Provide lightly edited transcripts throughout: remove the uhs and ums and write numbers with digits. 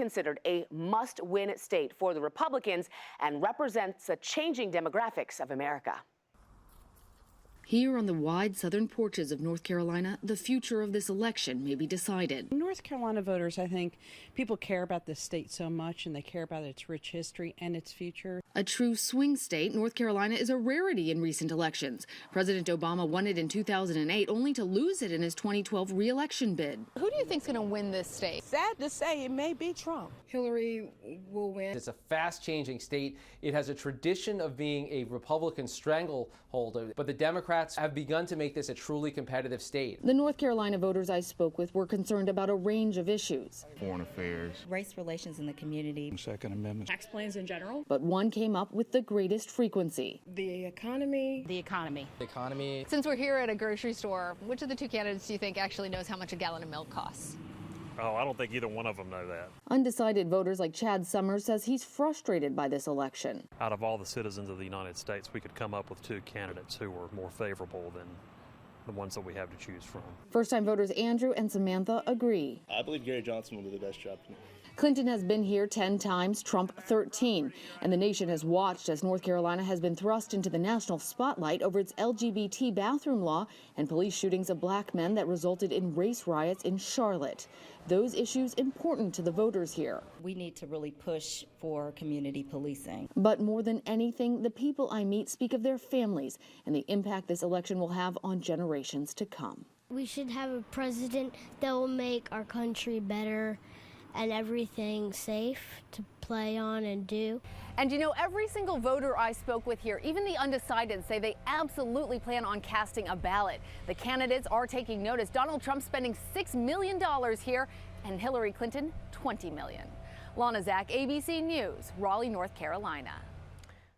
Considered a must-win state for the Republicans and represents the changing demographics of America. Here on the wide southern porches of North Carolina, the future of this election may be decided. North Carolina voters, I think, people care about this state so much, and they care about its rich history and its future. A true swing state, North Carolina is a rarity in recent elections. President Obama won it in 2008, only to lose it in his 2012 re-election bid. Who do you think is going to win this state? Sad to say, it may be Trump. Hillary will win. It's a fast-changing state. It has a tradition of being a Republican stranglehold, but the Democrats have begun to make this a truly competitive state. The North Carolina voters I spoke with were concerned about a range of issues. Foreign affairs, race relations in the community, Second Amendment, tax plans in general. But one came up with the greatest frequency. The economy. The economy. The economy. Since we're here at a grocery store, which of the two candidates do you think actually knows how much a gallon of milk costs? Oh, I don't think either one of them know that. Undecided voters like Chad Summers says he's frustrated by this election. Out of all the citizens of the United States, we could come up with two candidates who were more favorable than the ones that we have to choose from. First-time voters Andrew and Samantha agree. I believe Gary Johnson will do the best job. Clinton has been here 10 times, Trump 13, and the nation has watched as North Carolina has been thrust into the national spotlight over its LGBT bathroom law and police shootings of black men that resulted in race riots in Charlotte. Those issues important to the voters here. We need to really push for community policing. But more than anything, the people I meet speak of their families and the impact this election will have on generations to come. We should have a president that will make our country better and everything safe to play on and do. And you know, every single voter I spoke with here, even the undecided, say they absolutely plan on casting a ballot. The candidates are taking notice. Donald Trump spending $6 million here and Hillary Clinton $20 million. Lana Zach, ABC News, Raleigh, North Carolina.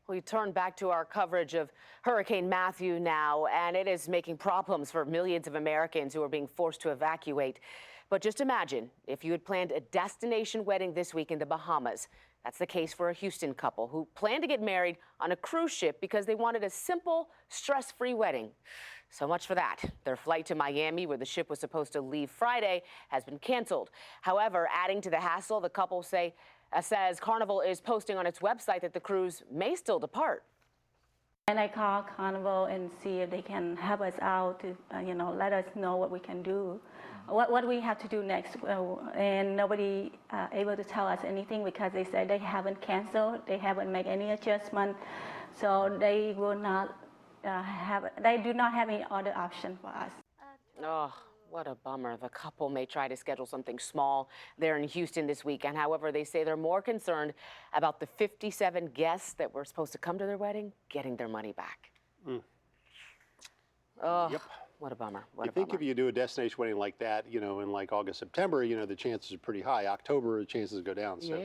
We turn back to our coverage of Hurricane Matthew now, and it is making problems for millions of Americans who are being forced to evacuate. But just imagine if you had planned a destination wedding this week in the Bahamas. That's the case for a Houston couple who planned to get married on a cruise ship because they wanted a simple, stress-free wedding. So much for that. Their flight to Miami, where the ship was supposed to leave Friday, has been canceled. However, adding to the hassle, the couple says Carnival is posting on its website that the cruise may still depart. And I call Carnival and see if they can help us out to, let us know what we can do, what we have to do next. And nobody able to tell us anything because they said they haven't canceled, they haven't made any adjustment, so they will not they do not have any other option for us. Oh, what a bummer. The couple may try to schedule something small there in Houston this weekend. However, they say they're more concerned about the 57 guests that were supposed to come to their wedding getting their money back. Oh, yep. What a bummer. What a bummer. I think if you do a destination wedding like that, in like August, September, the chances are pretty high. October, the chances go down. So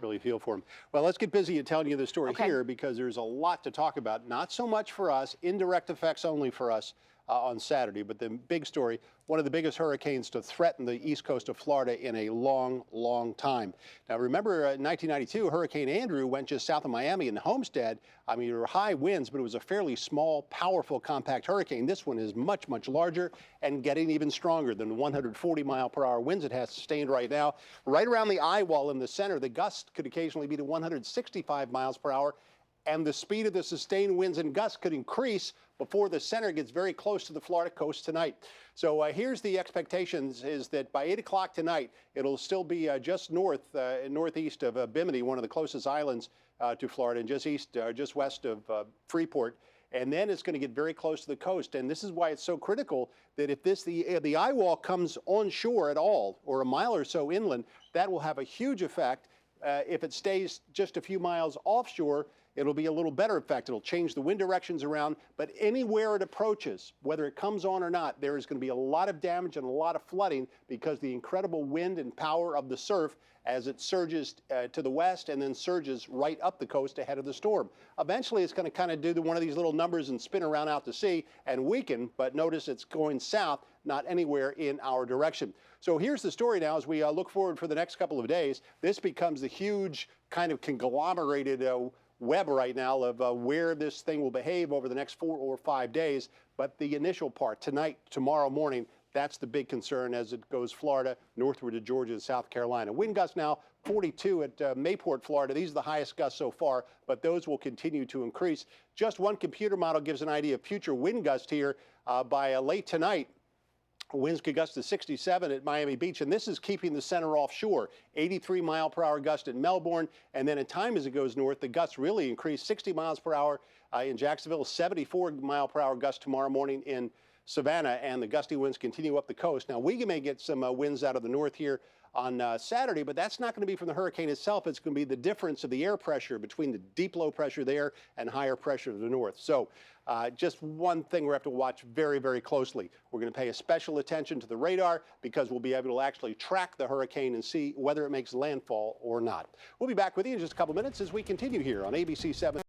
really feel for them. Well, let's get busy at telling you the story here because there's a lot to talk about. Not so much for us, indirect effects only for us on Saturday, but the big story, one of the biggest hurricanes to threaten the east coast of Florida in a long, long time. Now, remember in 1992, Hurricane Andrew went just south of Miami and Homestead. I mean, there were high winds, but it was a fairly small, powerful, compact hurricane. This one is much, much larger and getting even stronger than the 140-mile-per-hour winds it has sustained right now. Right around the eye wall in the center, the gust could occasionally be to 165 miles per hour. And the speed of the sustained winds and gusts could increase before the center gets very close to the Florida coast tonight. So here's the expectations is that by 8 o'clock tonight, it'll still be just northeast of Bimini, one of the closest islands to Florida, and just west of Freeport. And then it's going to get very close to the coast. And this is why it's so critical that if the eye wall comes onshore at all, or a mile or so inland, that will have a huge effect. If it stays just a few miles offshore, it'll be a little better effect. It'll change the wind directions around, but anywhere it approaches, whether it comes on or not, there is going to be a lot of damage and a lot of flooding because the incredible wind and power of the surf as it surges to the west and then surges right up the coast ahead of the storm. Eventually, it's going to kind of do one of these little numbers and spin around out to sea and weaken, but notice it's going south, not anywhere in our direction. So here's the story now as we look forward for the next couple of days. This becomes the huge kind of conglomerated web right now of where this thing will behave over the next 4 or 5 days. But the initial part, tonight, tomorrow morning, that's the big concern as it goes Florida, northward to Georgia and South Carolina. Wind gusts now 42 at Mayport, Florida. These are the highest gusts so far, but those will continue to increase. Just one computer model gives an idea of future wind gusts here by late tonight. Winds could gust to 67 at Miami Beach, and this is keeping the center offshore. 83-mile-per-hour gust at Melbourne, and then in time as it goes north, the gusts really increase. 60 miles per hour in Jacksonville, 74-mile-per-hour gust tomorrow morning in Savannah, and the gusty winds continue up the coast. Now, we may get some winds out of the north here on Saturday, but that's not going to be from the hurricane itself. It's going to be the difference of the air pressure between the deep low pressure there and higher pressure to the north. So just one thing we have to watch very, very closely. We're going to pay a special attention to the radar because we'll be able to actually track the hurricane and see whether it makes landfall or not. We'll be back with you in just a couple minutes as we continue here on ABC 7.